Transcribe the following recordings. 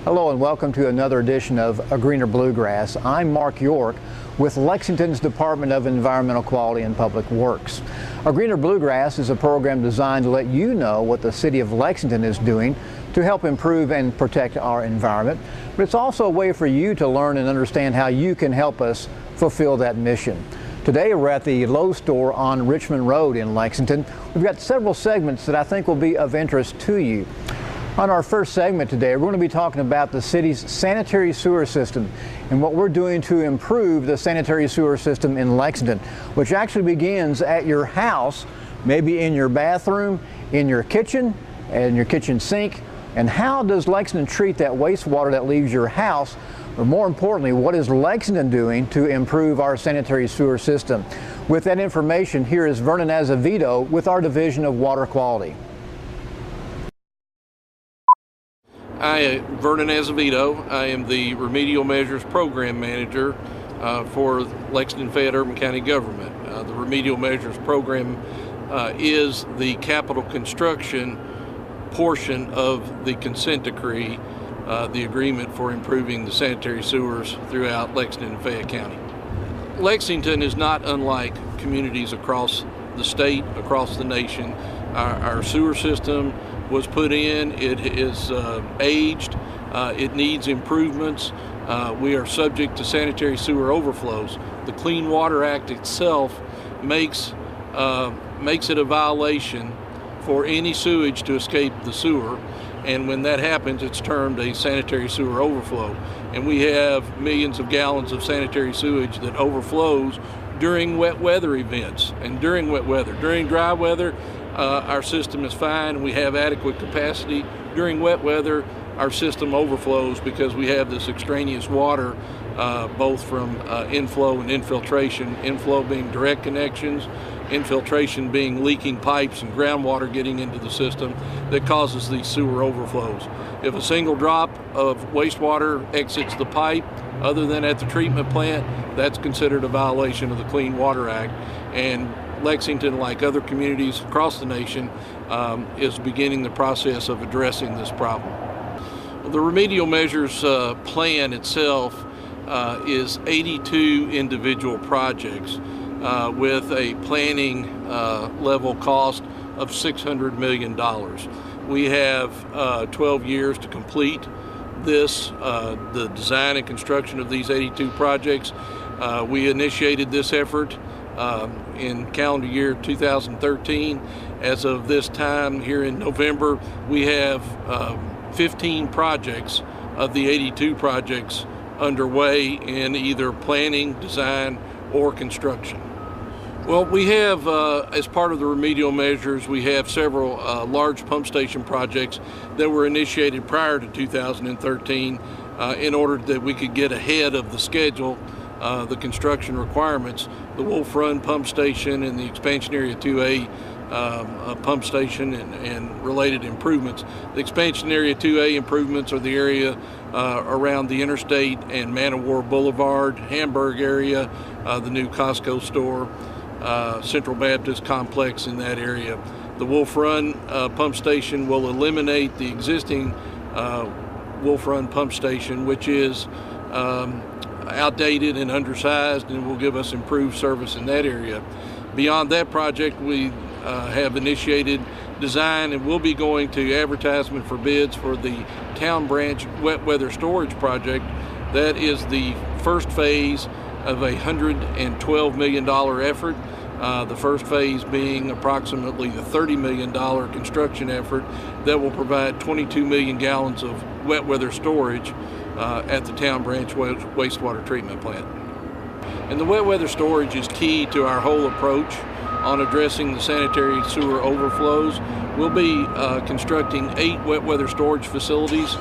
Hello and welcome to another edition of A Greener Bluegrass. I'm Mark York with Lexington's Department of Environmental Quality and Public Works. A Greener Bluegrass is a program designed to let you know what the City of Lexington is doing to help improve and protect our environment, but it's also a way for you to learn and understand how you can help us fulfill that mission. Today we're at the Lowe's store on Richmond Road in Lexington. We've got several segments that I think will be of interest to you. On our first segment today, we're going to be talking about the city's sanitary sewer system and what we're doing to improve the sanitary sewer system in Lexington, which actually begins at your house, maybe in your bathroom, in your kitchen, and your kitchen sink. And how does Lexington treat that wastewater that leaves your house? Or more importantly, what is Lexington doing to improve our sanitary sewer system? With that information, here is Vernon Azevedo with our Division of Water Quality. Hi, Vernon Azevedo. I am the Remedial Measures Program Manager for Lexington Fayette Urban County Government. The Remedial Measures Program is the capital construction portion of the Consent Decree, the agreement for improving the sanitary sewers throughout Lexington and Fayette County. Lexington is not unlike communities across the state, across the nation. Our sewer system was put in, it is aged, it needs improvements. We are subject to sanitary sewer overflows. The Clean Water Act itself makes it a violation for any sewage to escape the sewer, and when that happens, it's termed a sanitary sewer overflow. And we have millions of gallons of sanitary sewage that overflows during wet weather events and during wet weather. During dry weather, our system is fine and we have adequate capacity. During wet weather, our system overflows because we have this extraneous water, both from inflow and infiltration. Inflow being direct connections, infiltration being leaking pipes and groundwater getting into the system that causes these sewer overflows. If a single drop of wastewater exits the pipe, other than at the treatment plant, that's considered a violation of the Clean Water Act. And Lexington, like other communities across the nation, is beginning the process of addressing this problem. The remedial measures plan itself is 82 individual projects with a planning level cost of $600 million. We have 12 years to complete this, the design and construction of these 82 projects. We initiated this effort in calendar year 2013. As of this time here in November, we have 15 projects of the 82 projects underway in either planning, design, or construction. Well, we have, as part of the remedial measures, we have several large pump station projects that were initiated prior to 2013 in order that we could get ahead of the schedule, the construction requirements. The Wolf Run Pump Station and the Expansion Area 2A pump station and related improvements. The Expansion Area 2A improvements are the area around the interstate and Man of War Boulevard, Hamburg area, the new Costco store, Central Baptist complex in that area. The Wolf Run pump station will eliminate the existing Wolf Run pump station, which is outdated and undersized, and will give us improved service in that area. Beyond that project, we have initiated design and will be going to advertisement for bids for the Town Branch wet weather storage project. That is the first phase of a $112 million effort. The first phase being approximately the $30 million construction effort that will provide 22 million gallons of wet weather storage at the Town Branch wastewater treatment plant. And the wet weather storage is key to our whole approach on addressing the sanitary sewer overflows. We'll be constructing 8 wet weather storage facilities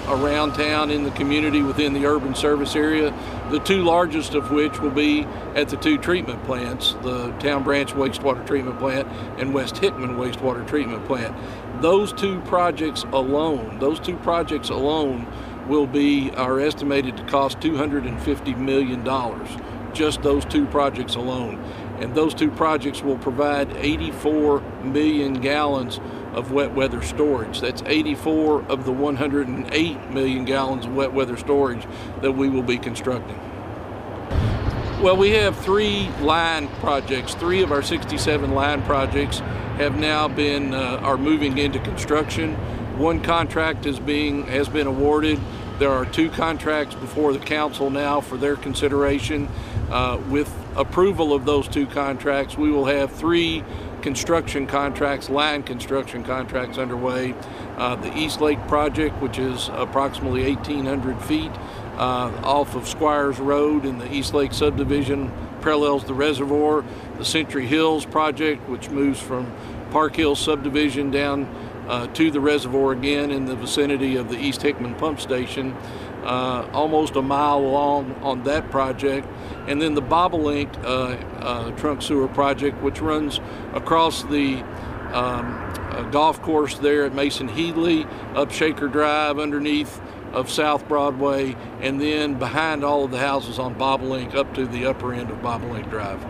around town in the community within the urban service area, the 2 largest of which will be at the 2 treatment plants, the Town Branch wastewater treatment plant and West Hickman wastewater treatment plant. Those two projects alone are estimated to cost $250 million, just those 2 projects alone. And those 2 projects will provide 84 million gallons of wet weather storage. That's 84 of the 108 million gallons of wet weather storage that we will be constructing. Well, we have 3 line projects. 3 of our 67 line projects have now been are moving into construction. 1 contract has been awarded. There are 2 contracts before the council now for their consideration. With approval of those 2 contracts, we will have 3 construction contracts, line construction contracts underway. The East Lake project, which is approximately 1,800 feet off of Squires Road in the East Lake subdivision, parallels the reservoir. The Century Hills project, which moves from Park Hill subdivision down to the reservoir again in the vicinity of the East Hickman pump station, almost a mile long on that project. And then the Bobolink trunk sewer project, which runs across the golf course there at Mason Headley, up Shaker Drive, underneath of South Broadway, and then behind all of the houses on Bobolink up to the upper end of Bobolink Drive.